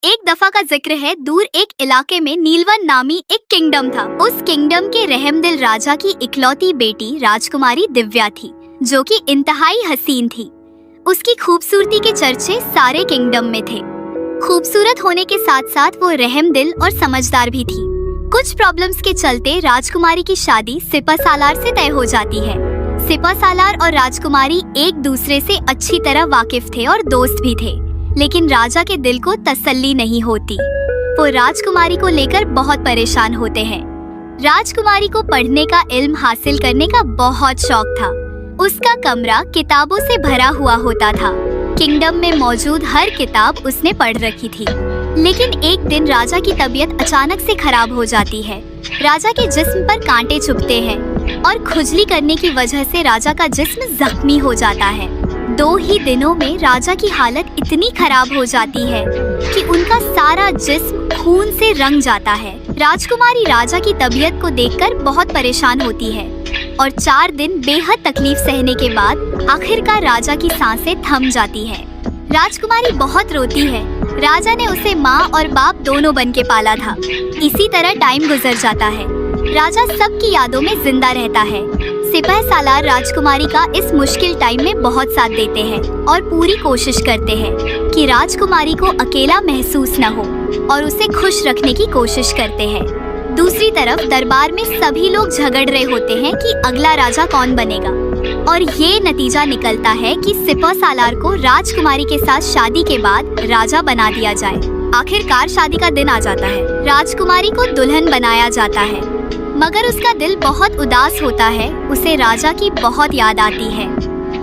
एक दफा का जिक्र है, दूर एक इलाके में नीलवन नामी एक किंगडम था। उस किंगडम के रहमदिल राजा की इकलौती बेटी राजकुमारी दिव्या थी, जो कि इंतहाई हसीन थी। उसकी खूबसूरती के चर्चे सारे किंगडम में थे। खूबसूरत होने के साथ साथ वो रहमदिल और समझदार भी थी। कुछ प्रॉब्लम्स के चलते राजकुमारी की शादी सिपा सालार से तय हो जाती है। सिपा सालार और राजकुमारी एक दूसरे से अच्छी तरह वाकिफ थे और दोस्त भी थे, लेकिन राजा के दिल को तसल्ली नहीं होती। वो राजकुमारी को लेकर बहुत परेशान होते हैं। राजकुमारी को पढ़ने का इल्म हासिल करने का बहुत शौक था। उसका कमरा किताबों से भरा हुआ होता था। किंगडम में मौजूद हर किताब उसने पढ़ रखी थी। लेकिन एक दिन राजा की तबीयत अचानक से खराब हो जाती है। राजा के जिस्म पर कांटे चुभते हैं और खुजली करने की वजह से राजा का जिस्म जख्मी हो जाता है। 2 ही दिनों में राजा की हालत इतनी खराब हो जाती है कि उनका सारा जिस्म खून से रंग जाता है। राजकुमारी राजा की तबीयत को देखकर बहुत परेशान होती है और 4 दिन बेहद तकलीफ सहने के बाद आखिरकार राजा की सांसें थम जाती है। राजकुमारी बहुत रोती है। राजा ने उसे माँ और बाप दोनों बन के पाला था। इसी तरह टाइम गुजर जाता है। राजा सबकी यादों में जिंदा रहता है। सिपह सालार राजकुमारी का इस मुश्किल टाइम में बहुत साथ देते हैं और पूरी कोशिश करते हैं कि राजकुमारी को अकेला महसूस न हो और उसे खुश रखने की कोशिश करते हैं। दूसरी तरफ दरबार में सभी लोग झगड़ रहे होते हैं कि अगला राजा कौन बनेगा और ये नतीजा निकलता है कि सिपह सालार को राजकुमारी के साथ शादी के बाद राजा बना दिया जाए। आखिरकार शादी का दिन आ जाता है। राजकुमारी को दुल्हन बनाया जाता है, मगर उसका दिल बहुत उदास होता है। उसे राजा की बहुत याद आती है।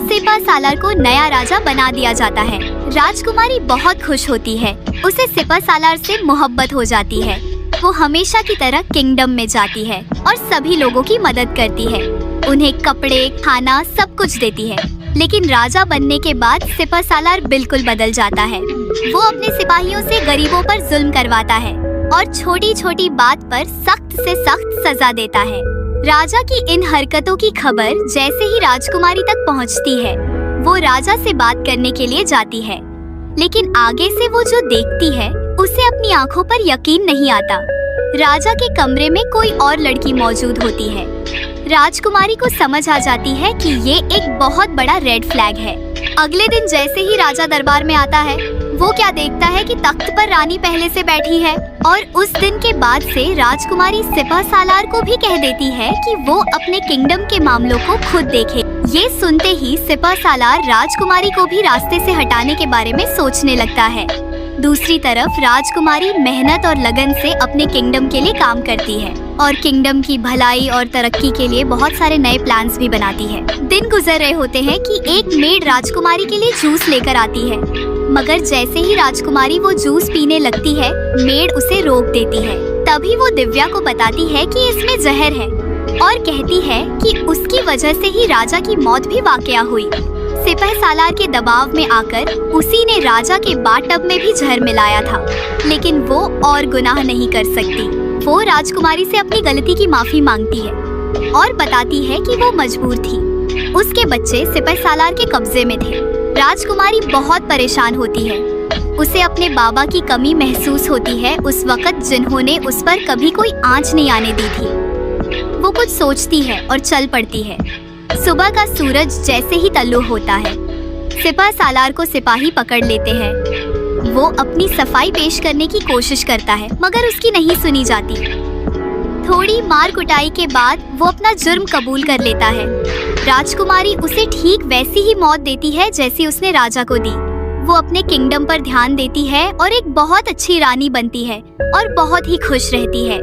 सिपह सालार को नया राजा बना दिया जाता है। राजकुमारी बहुत खुश होती है। उसे सिपह सालार से मोहब्बत हो जाती है। वो हमेशा की तरह किंगडम में जाती है और सभी लोगों की मदद करती है। उन्हें कपड़े, खाना सब कुछ देती है। लेकिन राजा बनने के बाद सिपह सालार बिल्कुल बदल जाता है। वो अपने सिपाहियों से गरीबों पर जुल्म करवाता है और छोटी छोटी बात पर सख्त से सख्त सजा देता है। राजा की इन हरकतों की खबर जैसे ही राजकुमारी तक पहुंचती है, वो राजा से बात करने के लिए जाती है। लेकिन आगे से वो जो देखती है, उसे अपनी आंखों पर यकीन नहीं आता। राजा के कमरे में कोई और लड़की मौजूद होती है। राजकुमारी को समझ आ जाती है कि ये एक बहुत बड़ा रेड फ्लैग है। अगले दिन जैसे ही राजा दरबार में आता है, वो क्या देखता है कि तख्त पर रानी पहले से बैठी है। और उस दिन के बाद से राजकुमारी सिपह सालार को भी कह देती है कि वो अपने किंगडम के मामलों को खुद देखे। ये सुनते ही सिपह सालार राजकुमारी को भी रास्ते से हटाने के बारे में सोचने लगता है। दूसरी तरफ राजकुमारी मेहनत और लगन से अपने किंगडम के लिए काम करती है और किंगडम की भलाई और तरक्की के लिए बहुत सारे नए प्लान्स भी बनाती है। दिन गुजर रहे होते हैं कि एक मेड राजकुमारी के लिए जूस लेकर आती है, मगर जैसे ही राजकुमारी वो जूस पीने लगती है, मेड उसे रोक देती है। तभी वो दिव्या को बताती है कि इसमें जहर है और कहती है कि उसकी वजह से ही राजा की मौत भी वाकया हुई। सिपह सालार के दबाव में आकर उसी ने राजा के बाथटब में भी जहर मिलाया था, लेकिन वो और गुनाह नहीं कर सकती। वो राजकुमारी से अपनी गलती की माफी मांगती है और बताती है कि वो मजबूर थी। उसके बच्चे सिपह सालार के कब्जे में थे। राजकुमारी बहुत परेशान होती है। उसे अपने बाबा की कमी महसूस होती है, उस वक्त जिन्होंने उस पर कभी कोई आंच नहीं आने दी थी। वो कुछ सोचती है और चल पड़ती है। सुबह का सूरज जैसे ही तल्लू होता है, सिपह सालार को सिपाही पकड़ लेते हैं। वो अपनी सफाई पेश करने की कोशिश करता है, मगर उसकी नहीं सुनी जाती। थोड़ी मार कुटाई के बाद वो अपना जुर्म कबूल कर लेता है। राजकुमारी उसे ठीक वैसी ही मौत देती है जैसी उसने राजा को दी। वो अपने किंगडम पर ध्यान देती है और एक बहुत अच्छी रानी बनती है और बहुत ही खुश रहती है।